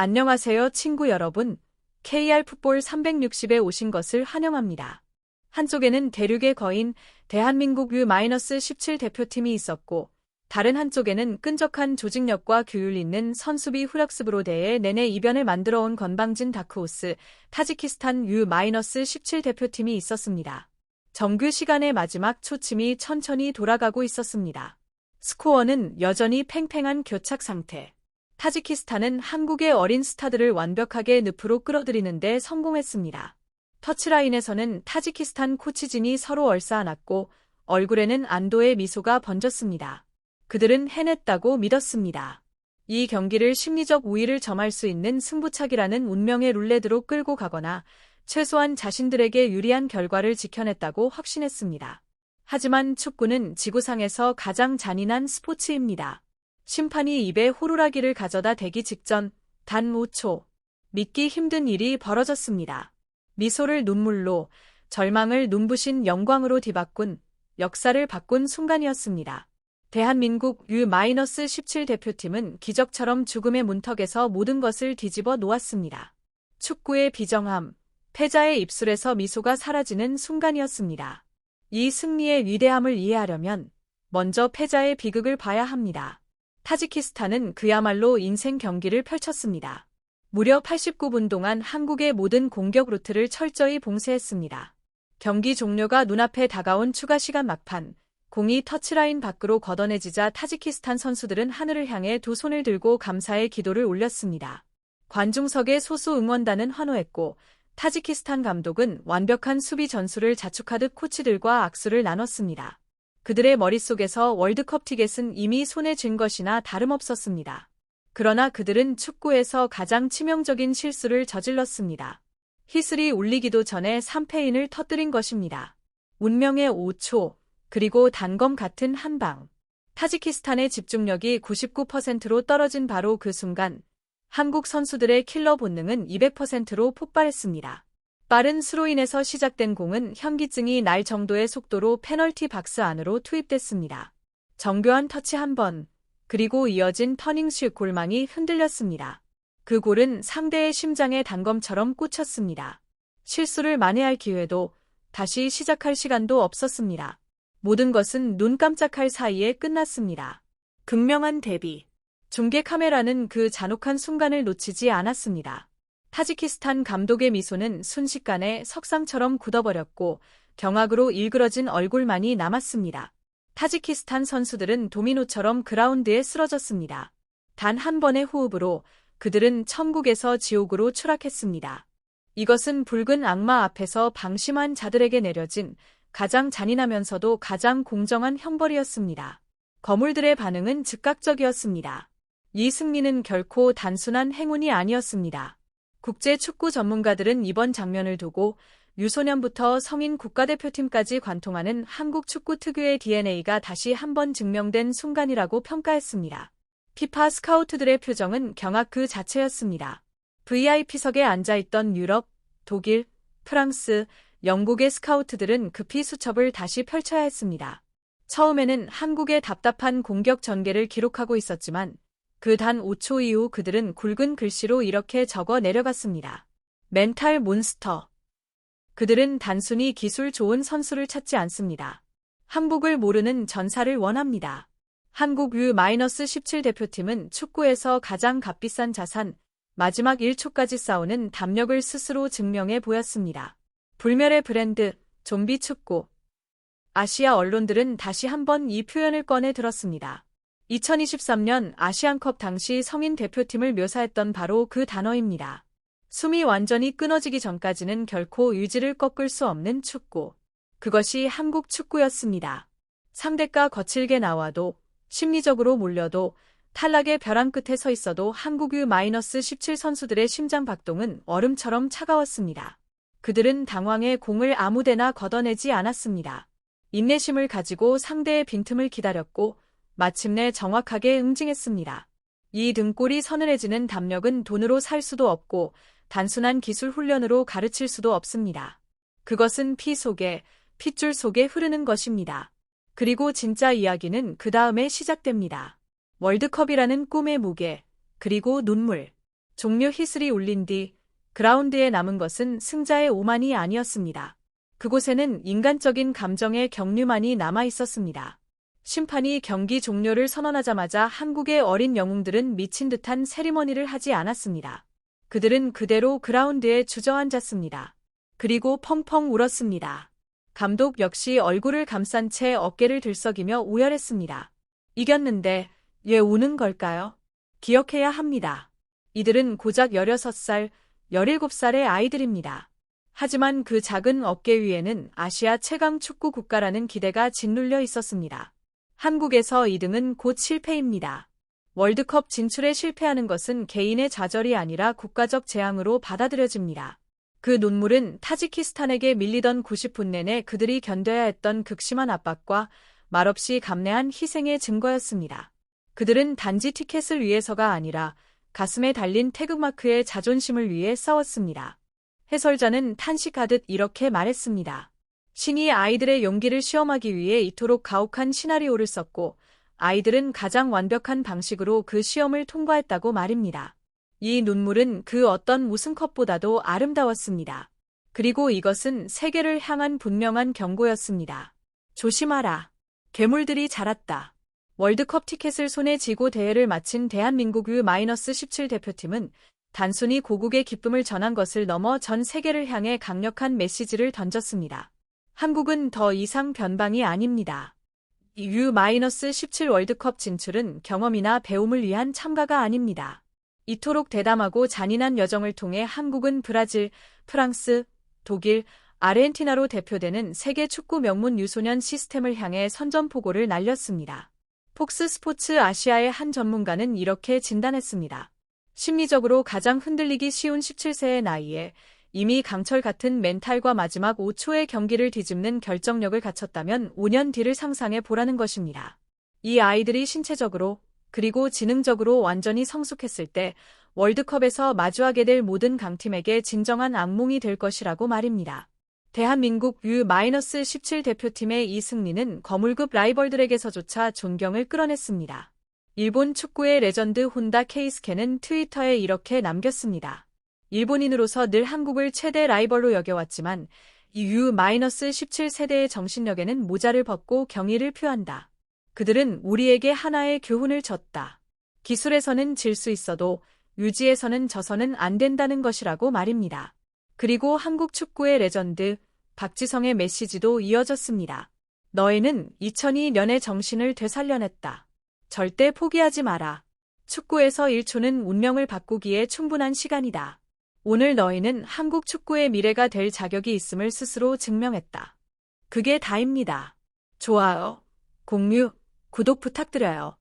안녕하세요, 친구 여러분. KR 풋볼 360에 오신 것을 환영합니다. 한쪽에는 대륙의 거인 대한민국 U-17 대표팀이 있었고, 다른 한쪽에는 끈적한 조직력과 규율 있는 선수비 후력습으로 대해 내내 이변을 만들어온 건방진 다크호스 타지키스탄 U-17 대표팀이 있었습니다. 정규 시간의 마지막 초침이 천천히 돌아가고 있었습니다. 스코어는 여전히 팽팽한 교착 상태. 타지키스탄은 한국의 어린 스타들을 완벽하게 늪으로 끌어들이는 데 성공했습니다. 터치라인에서는 타지키스탄 코치진이 서로 얼싸안았고 얼굴에는 안도의 미소가 번졌습니다. 그들은 해냈다고 믿었습니다. 이 경기를 심리적 우위를 점할 수 있는 승부차기라는 운명의 룰렛으로 끌고 가거나 최소한 자신들에게 유리한 결과를 지켜냈다고 확신했습니다. 하지만 축구는 지구상에서 가장 잔인한 스포츠입니다. 심판이 입에 호루라기를 가져다 대기 직전 단 5초, 믿기 힘든 일이 벌어졌습니다. 미소를 눈물로, 절망을 눈부신 영광으로 뒤바꾼, 역사를 바꾼 순간이었습니다. 대한민국 U-17 대표팀은 기적처럼 죽음의 문턱에서 모든 것을 뒤집어 놓았습니다. 축구의 비정함, 패자의 입술에서 미소가 사라지는 순간이었습니다. 이 승리의 위대함을 이해하려면 먼저 패자의 비극을 봐야 합니다. 타지키스탄은 그야말로 인생 경기를 펼쳤습니다. 무려 89분 동안 한국의 모든 공격 루트를 철저히 봉쇄했습니다. 경기 종료가 눈앞에 다가온 추가 시간 막판, 공이 터치라인 밖으로 걷어내지자 타지키스탄 선수들은 하늘을 향해 두 손을 들고 감사의 기도를 올렸습니다. 관중석의 소수 응원단은 환호했고, 타지키스탄 감독은 완벽한 수비 전술을 자축하듯 코치들과 악수를 나눴습니다. 그들의 머릿속에서 월드컵 티켓은 이미 손에 쥔 것이나 다름없었습니다. 그러나 그들은 축구에서 가장 치명적인 실수를 저질렀습니다. 휘슬이 울리기도 전에 3패인을 터뜨린 것입니다. 운명의 5초, 그리고 단검 같은 한 방. 타지키스탄의 집중력이 99%로 떨어진 바로 그 순간, 한국 선수들의 킬러 본능은 200%로 폭발했습니다. 빠른 스로인에서 시작된 공은 현기증이 날 정도의 속도로 페널티 박스 안으로 투입됐습니다. 정교한 터치 한 번, 그리고 이어진 터닝슛 골망이 흔들렸습니다. 그 골은 상대의 심장에 단검처럼 꽂혔습니다. 실수를 만회할 기회도, 다시 시작할 시간도 없었습니다. 모든 것은 눈 깜짝할 사이에 끝났습니다. 극명한 대비. 중계 카메라는 그 잔혹한 순간을 놓치지 않았습니다. 타지키스탄 감독의 미소는 순식간에 석상처럼 굳어버렸고 경악으로 일그러진 얼굴만이 남았습니다. 타지키스탄 선수들은 도미노처럼 그라운드에 쓰러졌습니다. 단 한 번의 호흡으로 그들은 천국에서 지옥으로 추락했습니다. 이것은 붉은 악마 앞에서 방심한 자들에게 내려진 가장 잔인하면서도 가장 공정한 형벌이었습니다. 거물들의 반응은 즉각적이었습니다. 이 승리는 결코 단순한 행운이 아니었습니다. 국제 축구 전문가들은 이번 장면을 두고 유소년부터 성인 국가대표팀까지 관통하는 한국 축구 특유의 DNA가 다시 한번 증명된 순간이라고 평가했습니다. 피파 스카우트들의 표정은 경악 그 자체였습니다. VIP석에 앉아있던 유럽, 독일, 프랑스, 영국의 스카우트들은 급히 수첩을 다시 펼쳐야 했습니다. 처음에는 한국의 답답한 공격 전개를 기록하고 있었지만 그 단 5초 이후 그들은 굵은 글씨로 이렇게 적어 내려갔습니다. 멘탈 몬스터. 그들은 단순히 기술 좋은 선수를 찾지 않습니다. 항복을 모르는 전사를 원합니다. 한국 U-17 대표팀은 축구에서 가장 값비싼 자산, 마지막 1초까지 싸우는 담력을 스스로 증명해 보였습니다. 불멸의 브랜드, 좀비 축구. 아시아 언론들은 다시 한번 이 표현을 꺼내 들었습니다. 2023년 아시안컵 당시 성인 대표팀을 묘사했던 바로 그 단어입니다. 숨이 완전히 끊어지기 전까지는 결코 의지를 꺾을 수 없는 축구. 그것이 한국 축구였습니다. 상대가 거칠게 나와도, 심리적으로 몰려도, 탈락의 벼랑 끝에 서 있어도 한국 U-17 선수들의 심장 박동은 얼음처럼 차가웠습니다. 그들은 당황해 공을 아무데나 걷어내지 않았습니다. 인내심을 가지고 상대의 빈틈을 기다렸고 마침내 정확하게 응징했습니다. 이 등골이 서늘해지는 담력은 돈으로 살 수도 없고 단순한 기술 훈련으로 가르칠 수도 없습니다. 그것은 피 속에, 핏줄 속에 흐르는 것입니다. 그리고 진짜 이야기는 그 다음에 시작됩니다. 월드컵이라는 꿈의 무게, 그리고 눈물. 종료 휘슬이 울린 뒤 그라운드에 남은 것은 승자의 오만이 아니었습니다. 그곳에는 인간적인 감정의 경륜만이 남아 있었습니다. 심판이 경기 종료를 선언하자마자 한국의 어린 영웅들은 미친 듯한 세리머니를 하지 않았습니다. 그들은 그대로 그라운드에 주저앉았습니다. 그리고 펑펑 울었습니다. 감독 역시 얼굴을 감싼 채 어깨를 들썩이며 오열했습니다. 이겼는데 왜 우는 걸까요? 기억해야 합니다. 이들은 고작 16살, 17살의 아이들입니다. 하지만 그 작은 어깨 위에는 아시아 최강 축구 국가라는 기대가 짓눌려 있었습니다. 한국에서 2등은 곧 실패입니다. 월드컵 진출에 실패하는 것은 개인의 좌절이 아니라 국가적 재앙으로 받아들여집니다. 그 눈물은 타지키스탄에게 밀리던 90분 내내 그들이 견뎌야 했던 극심한 압박과 말없이 감내한 희생의 증거였습니다. 그들은 단지 티켓을 위해서가 아니라 가슴에 달린 태극마크의 자존심을 위해 싸웠습니다. 해설자는 탄식하듯 이렇게 말했습니다. 신이 아이들의 용기를 시험하기 위해 이토록 가혹한 시나리오를 썼고 아이들은 가장 완벽한 방식으로 그 시험을 통과했다고 말입니다. 이 눈물은 그 어떤 우승컵보다도 아름다웠습니다. 그리고 이것은 세계를 향한 분명한 경고였습니다. 조심하라. 괴물들이 자랐다. 월드컵 티켓을 손에 쥐고 대회를 마친 대한민국 U-17 대표팀은 단순히 고국의 기쁨을 전한 것을 넘어 전 세계를 향해 강력한 메시지를 던졌습니다. 한국은 더 이상 변방이 아닙니다. U-17 월드컵 진출은 경험이나 배움을 위한 참가가 아닙니다. 이토록 대담하고 잔인한 여정을 통해 한국은 브라질, 프랑스, 독일, 아르헨티나로 대표되는 세계 축구 명문 유소년 시스템을 향해 선전포고를 날렸습니다. 폭스 스포츠 아시아의 한 전문가는 이렇게 진단했습니다. 심리적으로 가장 흔들리기 쉬운 17세의 나이에 이미 강철 같은 멘탈과 마지막 5초의 경기를 뒤집는 결정력을 갖췄다면 5년 뒤를 상상해 보라는 것입니다. 이 아이들이 신체적으로 그리고 지능적으로 완전히 성숙했을 때 월드컵에서 마주하게 될 모든 강팀에게 진정한 악몽이 될 것이라고 말입니다. 대한민국 U-17 대표팀의 이 승리는 거물급 라이벌들에게서조차 존경을 끌어냈습니다. 일본 축구의 레전드 혼다 케이스케는 트위터에 이렇게 남겼습니다. 일본인으로서 늘 한국을 최대 라이벌로 여겨왔지만 이 U-17 세대의 정신력에는 모자를 벗고 경의를 표한다. 그들은 우리에게 하나의 교훈을 줬다. 기술에서는 질 수 있어도 유지에서는 져서는 안 된다는 것이라고 말입니다. 그리고 한국 축구의 레전드 박지성의 메시지도 이어졌습니다. 너희는 2002년의 정신을 되살려냈다. 절대 포기하지 마라. 축구에서 1초는 운명을 바꾸기에 충분한 시간이다. 오늘 너희는 한국 축구의 미래가 될 자격이 있음을 스스로 증명했다. 그게 다입니다. 좋아요, 공유, 구독 부탁드려요.